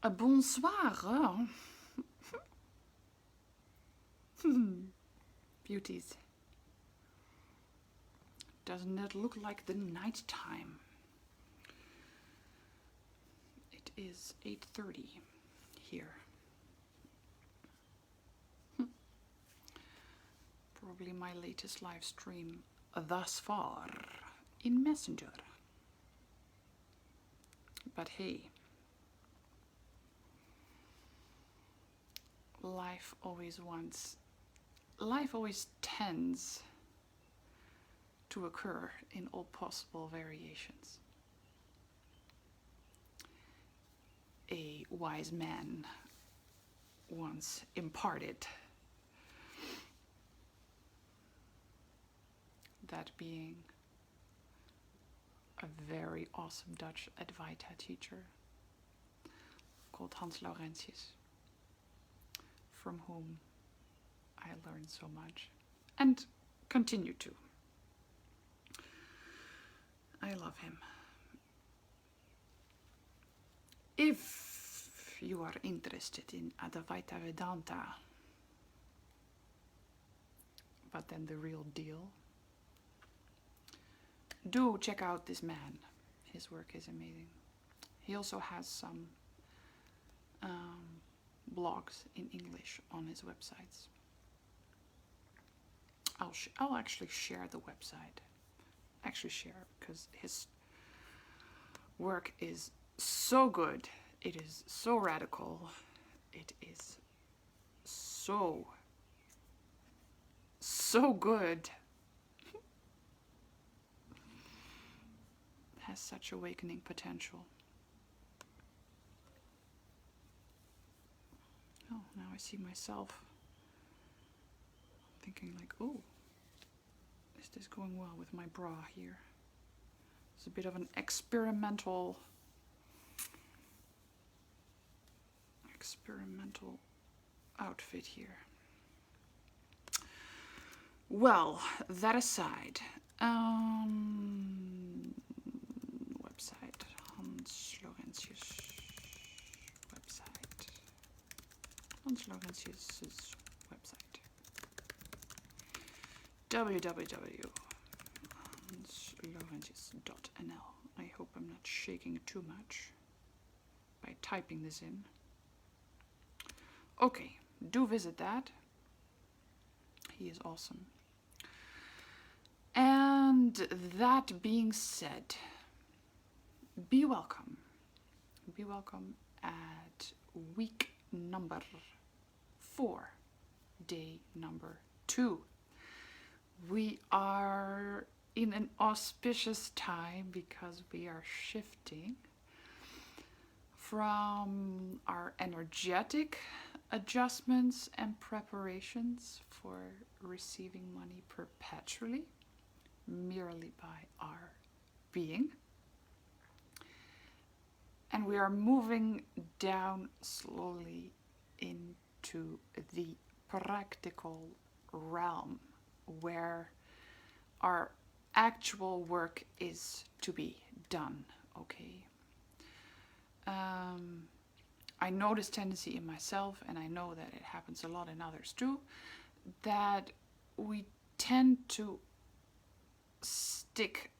Bonsoir. Beauties. Doesn't it look like the night time? It is 8:30 here. Probably my latest live stream thus far in Messenger. But hey, life always tends to occur in all possible variations. A wise man once imparted, that being a very awesome Dutch Advaita teacher called Hans Laurentius, from whom I learned so much and continue to. I love him. If you are interested in Advaita Vedanta, but then the real deal, do check out this man. His work is amazing. He also has some blogs in English on his websites. I'll actually share the website. Because his work is so good. It is so radical. It is so good. Has such awakening potential. Oh, now I see myself thinking like, oh, is this going well with my bra here? It's a bit of an experimental outfit here. Well, that aside, website, Hans Laurentius website, Hans Laurentius's website, www.hanslaurentius.nl. I hope I'm not shaking too much by typing this in. Okay, do visit that. He is awesome. And that being said, be welcome. Be welcome at week number 4, day number 2. We are in an auspicious time because we are shifting from our energetic adjustments and preparations for receiving money perpetually, merely by our being. And we are moving down slowly into the practical realm where our actual work is to be done, okay? I know this tendency in myself, and I know that it happens a lot in others too, that we tend to stick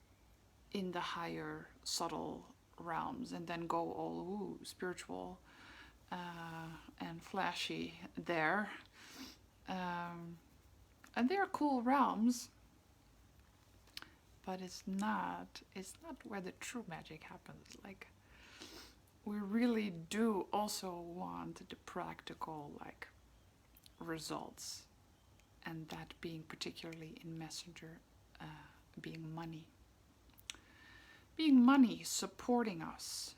in the higher, subtle realms and then go all spiritual and flashy there. And they are cool realms, but it's not where the true magic happens. Like, we really do also want the practical, like, results, and that being particularly in Messenger, being money supporting us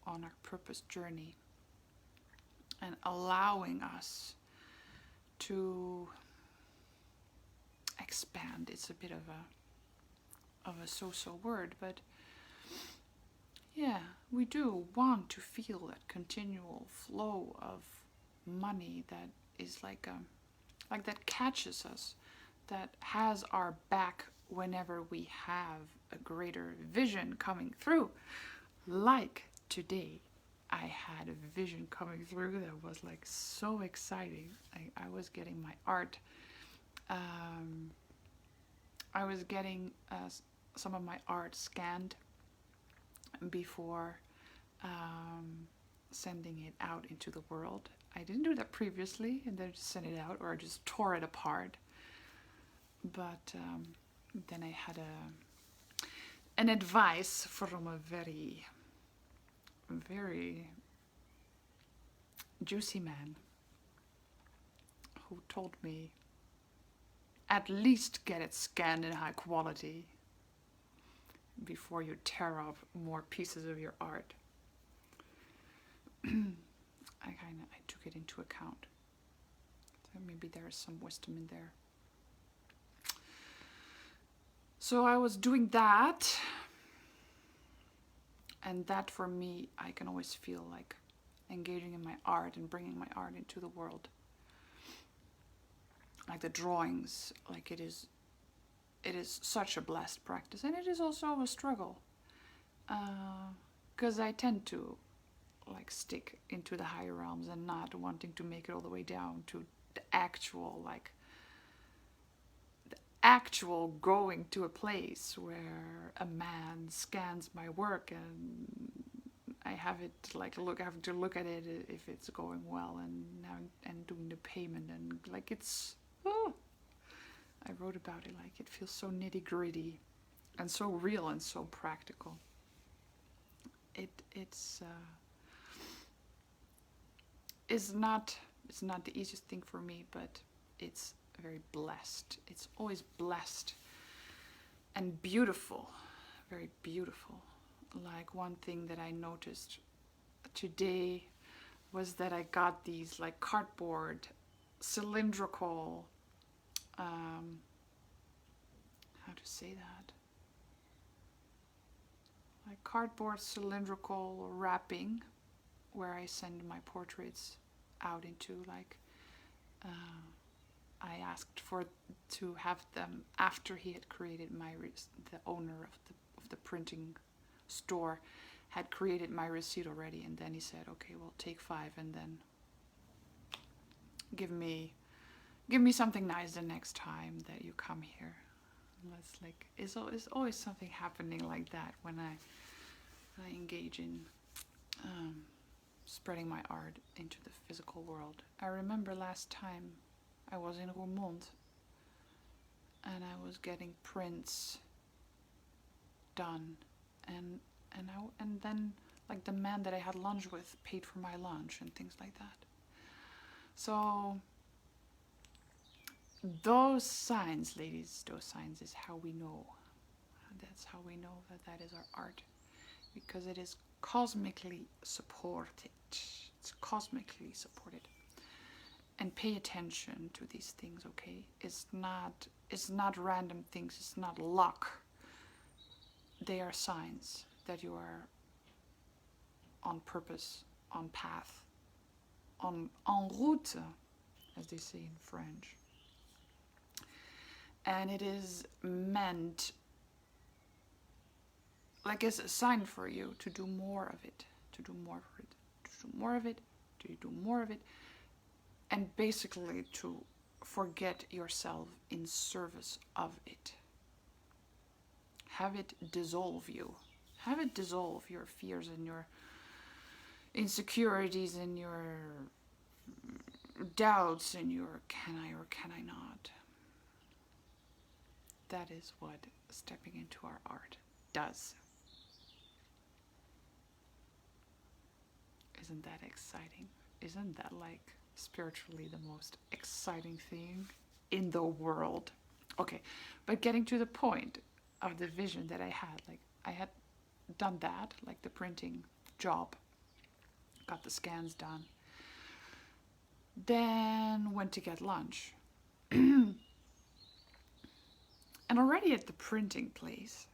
on our purpose journey and allowing us to expand. It's a bit of a so-so word, but yeah, we do want to feel that continual flow of money that is like that catches us, that has our back whenever we have a greater vision coming through, like today I had a vision coming through that was like so exciting. I was getting my art. I was getting some of my art scanned before sending it out into the world. I didn't do that previously, and then just sent it out, or I just tore it apart. But then I had an advice from a very, very juicy man who told me at least get it scanned in high quality before you tear up more pieces of your art. I took it into account. So maybe there is some wisdom in there. So I was doing that, and that for me, I can always feel like engaging in my art and bringing my art into the world. Like the drawings, like it is such a blessed practice, and it is also a struggle, because I tend to like stick into the higher realms and not wanting to make it all the way down to the actual going to a place where a man scans my work and I have to look at it if it's going well, and doing the payment, and like it's I wrote about it, like it feels so nitty gritty and so real and so practical. It's not the easiest thing for me, but it's very blessed. It's always blessed and beautiful, very beautiful. Like one thing that I noticed today was that I got these like cardboard cylindrical, how to say that? Like cardboard cylindrical wrapping, where I send my portraits out into, like, I asked to have them after he had created the owner of the printing store had created my receipt already, and then he said, okay, well, take 5 and then give me something nice the next time that you come here. And that's like, it's always something happening like that when I engage in spreading my art into the physical world. I remember last time I was in Roermond and I was getting prints done, and then like the man that I had lunch with paid for my lunch and things like that. So those signs, ladies, those signs is how we know. That's how we know that is our art, because it is cosmically supported. It's cosmically supported. And pay attention to these things, okay? It's not random things. It's not luck. They are signs that you are on purpose, on path, en route, as they say in French. And it is meant like as a sign for you to do more of it, to do more of it, to do more of it, to do more of it, and basically to forget yourself in service of it. Have it dissolve you. Have it dissolve your fears and your insecurities and your doubts and your can I or can I not. That is what stepping into our art does. Isn't that exciting? Isn't that like spiritually the most exciting thing in the world? Okay, but getting to the point of the vision that I had, like I had done that, like the printing job, got the scans done, then went to get lunch. And already at the printing place,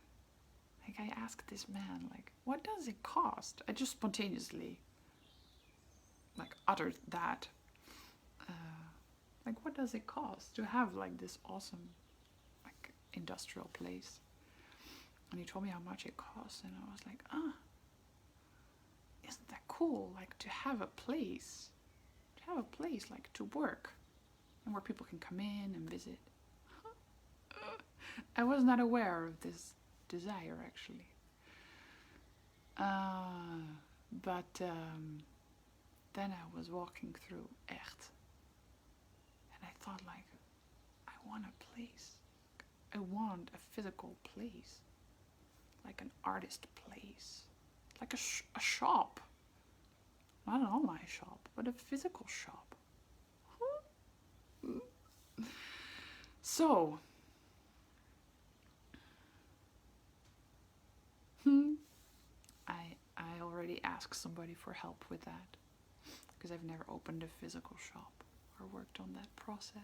like I asked this man, like, what does it cost? I just spontaneously like uttered that. Like, what does it cost to have like this awesome like industrial place? And he told me how much it costs, and I was like, isn't that cool? Like to have a place like to work and where people can come in and visit. I was not aware of this desire actually. But then I was walking through Echt and I thought like, I want a place. I want a physical place. Like an artist place. Like a shop. Not an online shop, but a physical shop. So, I already asked somebody for help with that. Because I've never opened a physical shop or worked on that process.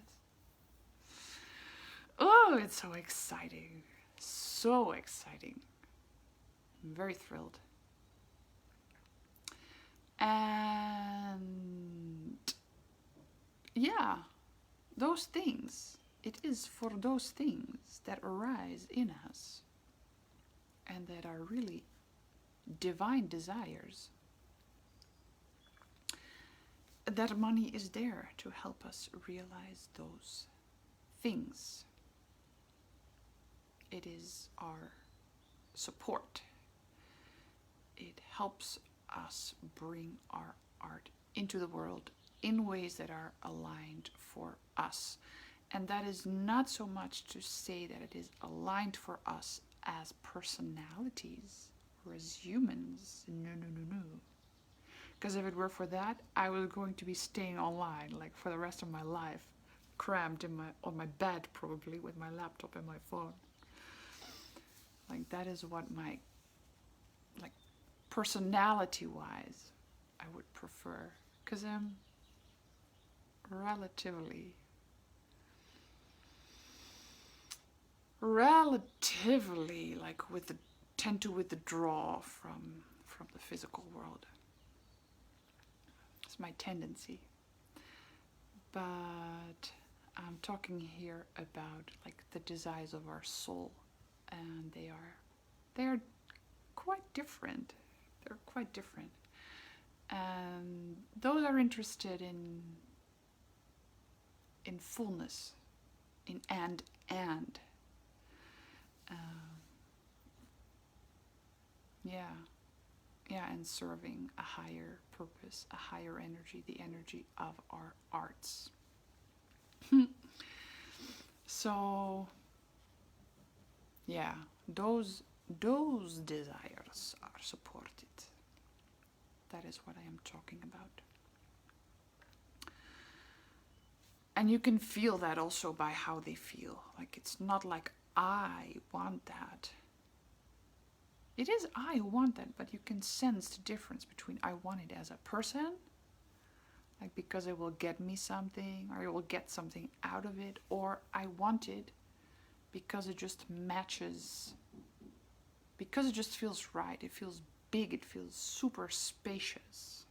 Oh, it's so exciting. So exciting. I'm very thrilled. And yeah, those things, it is for those things that arise in us and that are really divine desires that money is there to help us realize those things. It is our support. It helps us bring our art into the world in ways that are aligned for us. And that is not so much to say that it is aligned for us as personalities or as humans. No. Because if it were for that, I was going to be staying online like for the rest of my life, crammed on my bed probably with my laptop and my phone. Like that is what my, like personality-wise, I would prefer. Because I'm relatively like tend to withdraw from the physical world. It's my tendency. But I'm talking here about like the desires of our soul, and they are quite different. They're quite different. And those are interested in fullness, in and. And serving a higher purpose, a higher energy, the energy of our arts. So, yeah, those desires are supported. That is what I am talking about. And you can feel that also by how they feel. Like it's not like I want that. It is I want that, but you can sense the difference between I want it as a person, like because it will get me something or it will get something out of it, or I want it because it just matches, because it just feels right. It feels big, it feels super spacious.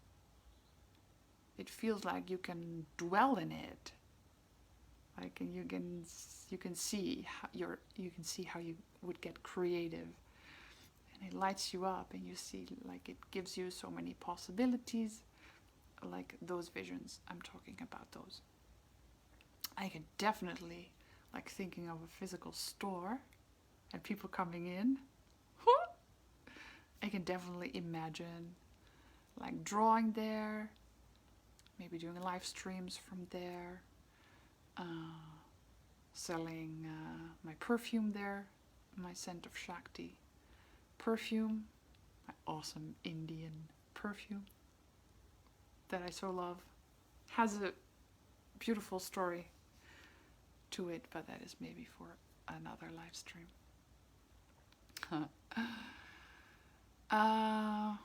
It feels like you can dwell in it. Like and you can see how you would get creative. It lights you up and you see like it gives you so many possibilities, like those visions. I'm talking about those. I can definitely, like thinking of a physical store and people coming in. I can definitely imagine like drawing there, maybe doing live streams from there, selling my perfume there, my scent of Shakti perfume, my awesome Indian perfume that I so love. Has a beautiful story to it, but that is maybe for another live stream. Yeah,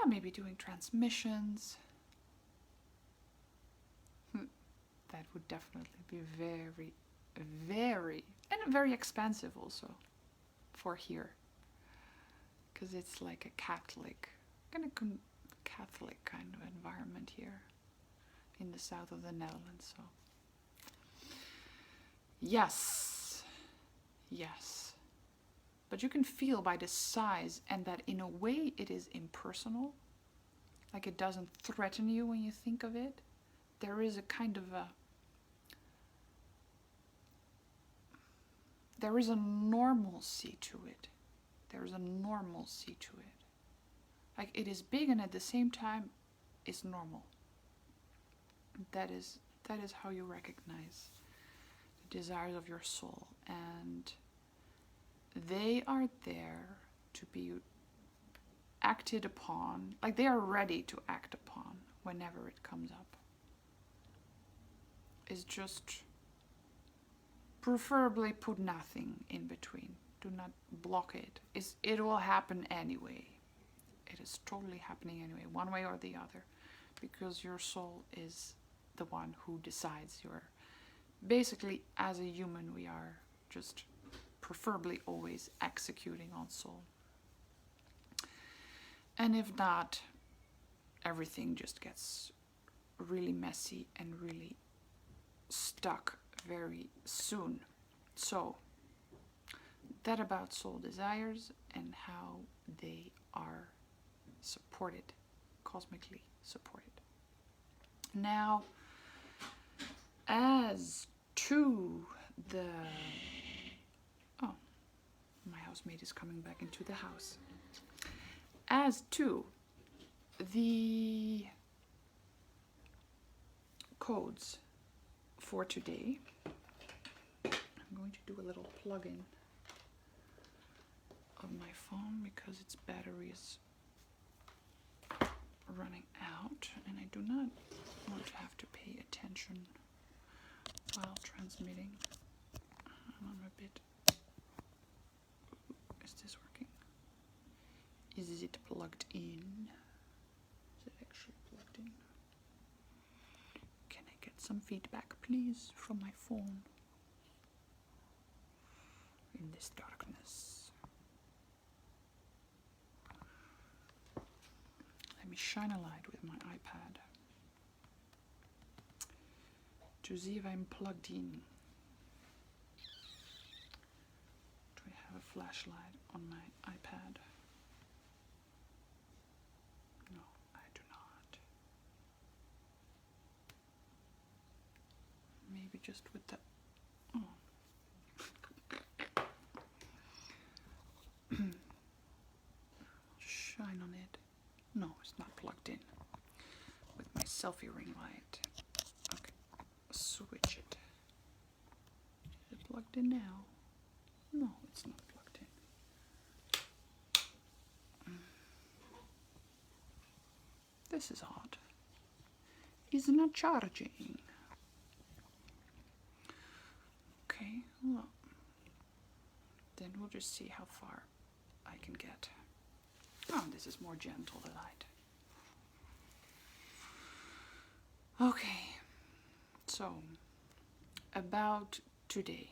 maybe doing transmissions. That would definitely be very, very, and very expensive also for here. Because it's like a Catholic kind of environment here in the south of the Netherlands. So yes, but you can feel by the size and that in a way it is impersonal. Like it doesn't threaten you when you think of it. There is a kind of there is a normalcy to it. There is a normalcy to it. Like it is big and at the same time it's normal. That is how you recognize the desires of your soul, and they are there to be acted upon. Like they are ready to act upon whenever it comes up. It's just preferably put nothing in between. Do not block it. It will happen anyway. It is totally happening anyway, one way or the other, because your soul is the one who decides. Basically, as a human, we are just preferably always executing on soul. And if not, everything just gets really messy and really stuck very soon. So, that about soul desires and how they are supported, cosmically supported. Now, as to the... Oh, my housemaid is coming back into the house. As to the codes for today, I'm going to do a little plug-in of my phone because its battery is running out and I do not want to have to pay attention while transmitting. I'm a bit... Is this working? Is it plugged in? Is it actually plugged in? Can I get some feedback, please, from my phone? In this darkness. Let me shine a light with my iPad to see if I'm plugged in. Do I have a flashlight on my iPad? No, I do not. Maybe just with the... Oh. Shine on it. No, it's not plugged in. With my selfie ring light. Okay, switch it. Is it plugged in now? No, it's not plugged in. This is odd. It's not charging. Okay, well, then we'll just see how far I can get. Oh, this is more gentle, the light. Okay, so about today,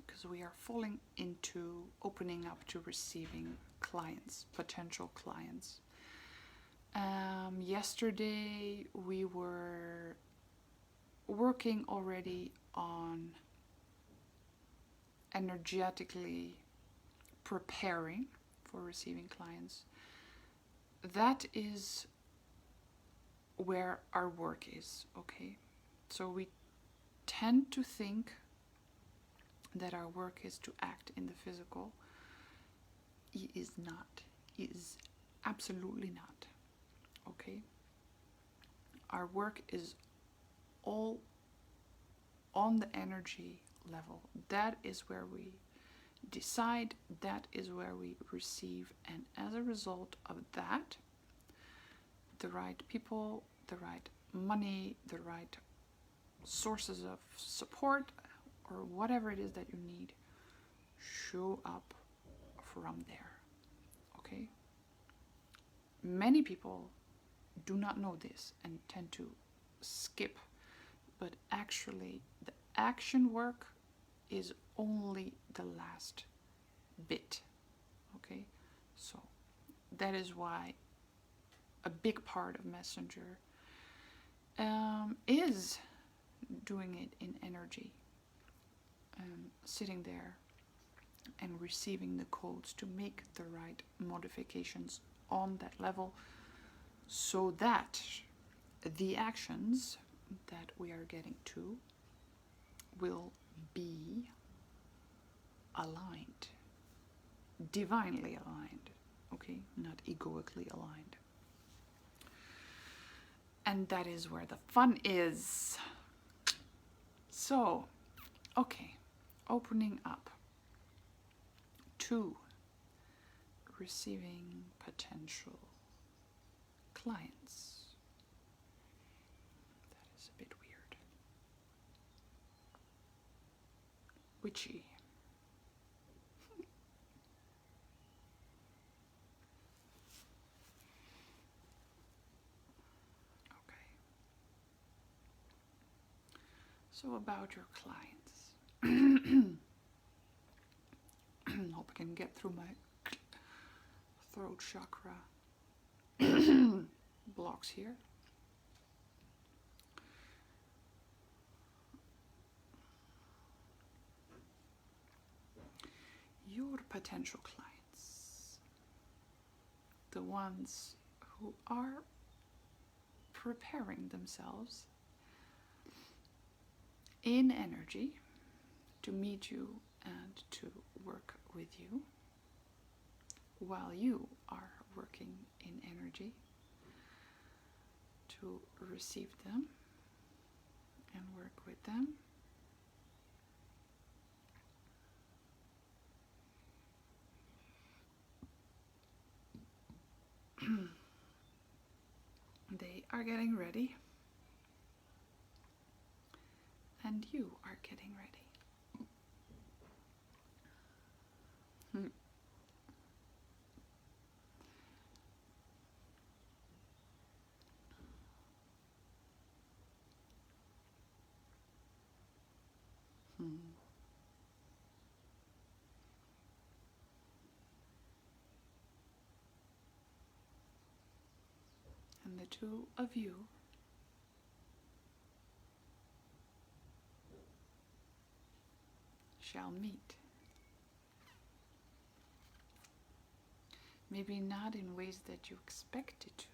because we are falling into opening up to receiving clients, potential clients. Yesterday we were working already on energetically preparing for receiving clients. That is where our work is, okay? So we tend to think that our work is to act in the physical. It is not. It is absolutely not, okay? Our work is all on the energy level. That is where we decide, that is where we receive, and as a result of that, the right people, the right money, the right sources of support, or whatever it is that you need, show up from there, okay? Many people do not know this and tend to skip, but actually the action work is only the last bit, okay? So that is why a big part of Messenger is doing it in energy, sitting there and receiving the codes to make the right modifications on that level so that the actions that we are getting to will be aligned, divinely aligned, okay, not egoically aligned. And that is where the fun is. So, okay, opening up to receiving potential clients. That is a bit weird. Witchy. Okay. So about your clients. Hope I can get through my throat chakra blocks here. Your potential clients, the ones who are preparing themselves in energy to meet you and to work with you, while you are working in energy to receive them and work with them. They are getting ready, and you are getting ready. And the two of you shall meet. Maybe not in ways that you expected to.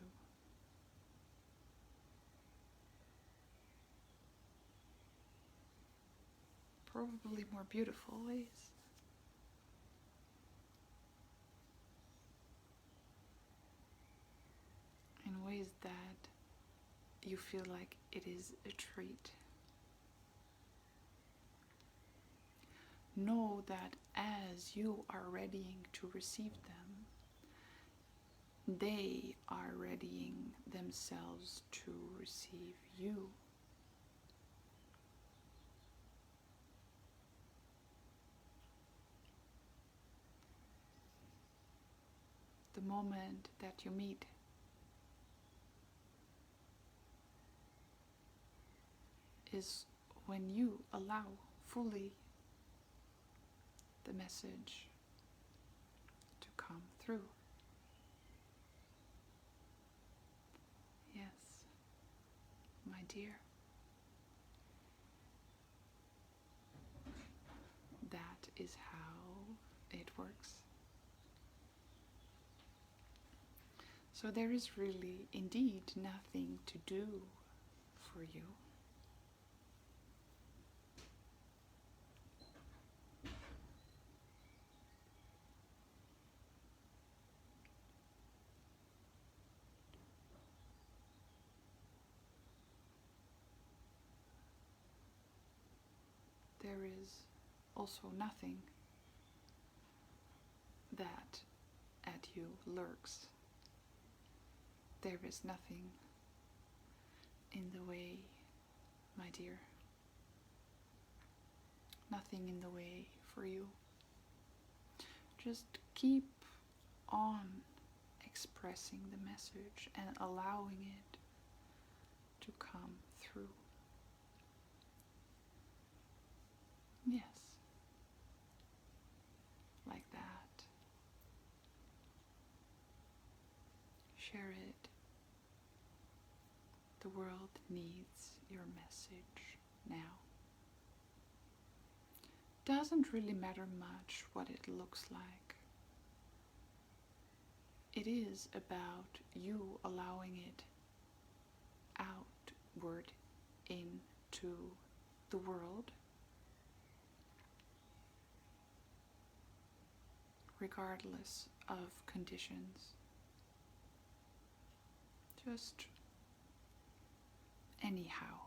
Probably more beautiful ways. In ways that you feel like it is a treat. Know that as you are readying to receive them, they are readying themselves to receive you. The moment that you meet is when you allow fully the message to come through. Yes, my dear, that is how it works. So there is really indeed nothing to do for you. There is also nothing that at you lurks. There is nothing in the way, my dear. Nothing in the way for you. Just keep on expressing the message and allowing it to come through. Yes. Like that. Share it. The world needs your message now. Doesn't really matter much what it looks like. it is about you allowing it outward into the world, regardless of conditions. Just anyhow.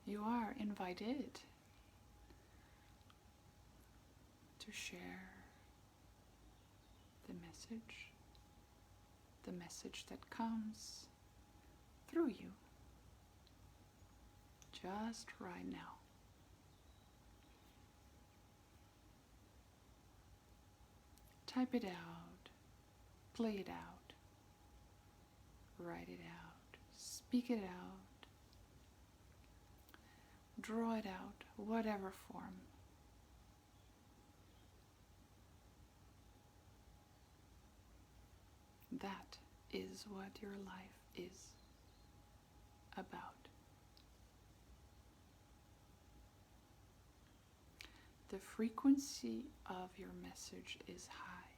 You are invited to share the message that comes through you just right now. Type it out, play it out, write it out, speak it out, draw it out, whatever form. That is what your life is about. The frequency of your message is high.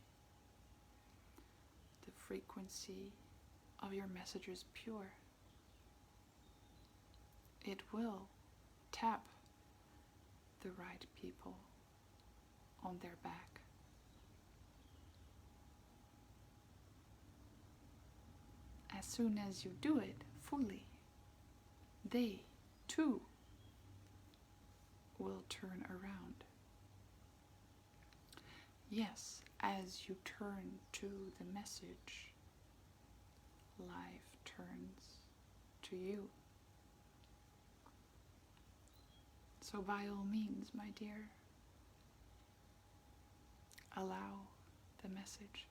The frequency of your message is pure. It will tap the right people on their back. As soon as you do it fully, they too will turn around. Yes, as you turn to the message, life turns to you. So by all means, my dear, allow the message.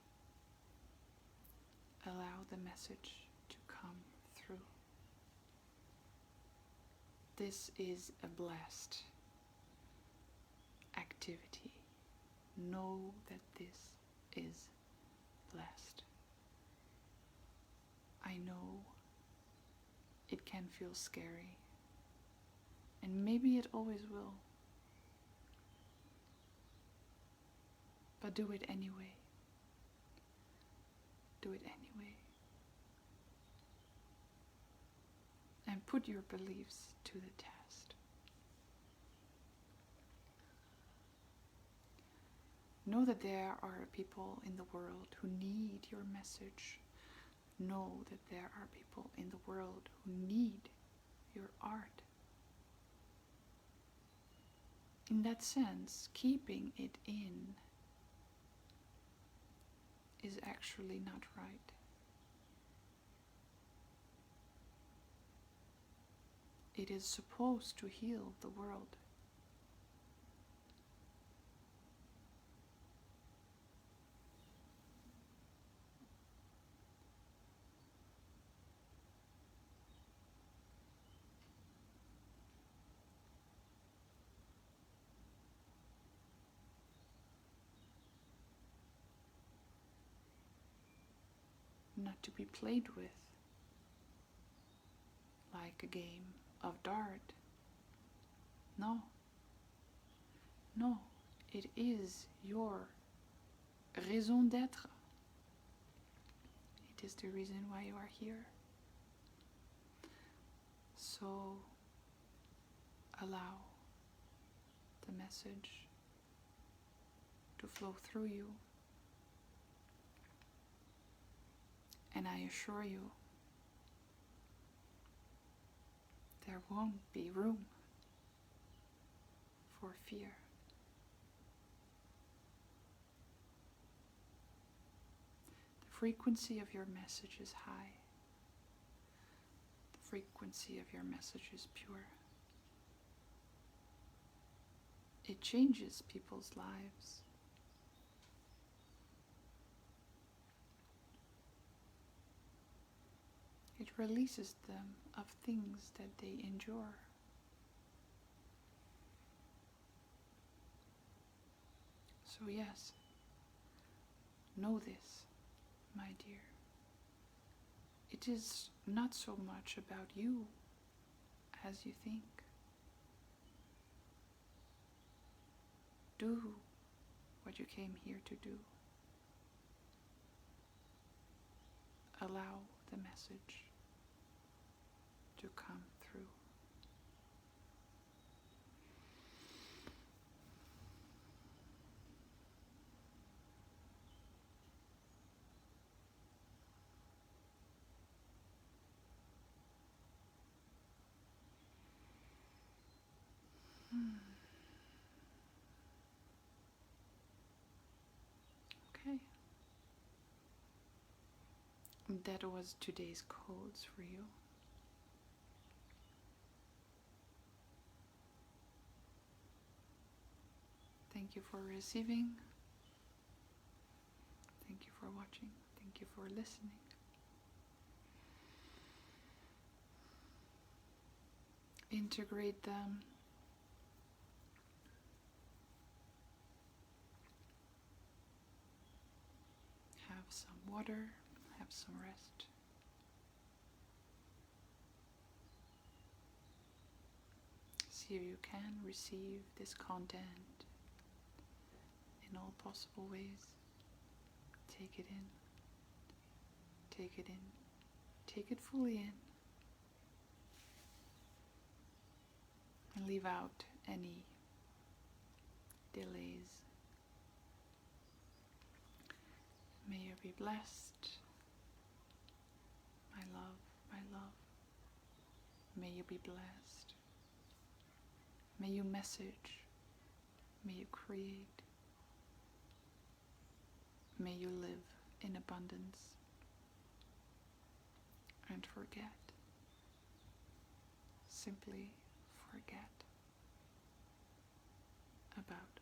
Allow the message to come through. This is a blessed activity. Know that this is blessed. I know it can feel scary, and maybe it always will. But do it anyway. Do it anyway. And put your beliefs to the test. Know that there are people in the world who need your message. Know that there are people in the world who need your art. In that sense, keeping it in is actually not right. It is supposed to heal the world. Not to be played with like a game of dart. No. No, it is your raison d'être. It is the reason why you are here. So allow the message to flow through you. And I assure you, there won't be room for fear. The frequency of your message is high. The frequency of your message is pure. It changes people's lives. It releases them of things that they endure. So yes, know this, my dear. It is not so much about you as you think. Do what you came here to do. Allow the message to come through. Okay. That was today's codes for you. Thank you for receiving. Thank you for watching. Thank you for listening. Integrate them. Have some water. Have some rest. See if you can receive this content in all possible ways. Take it in. Take it in. Take it fully in. And leave out any delays. May you be blessed. My love, my love. May you be blessed. May you message. May you create. May you live in abundance. And forget. Simply forget about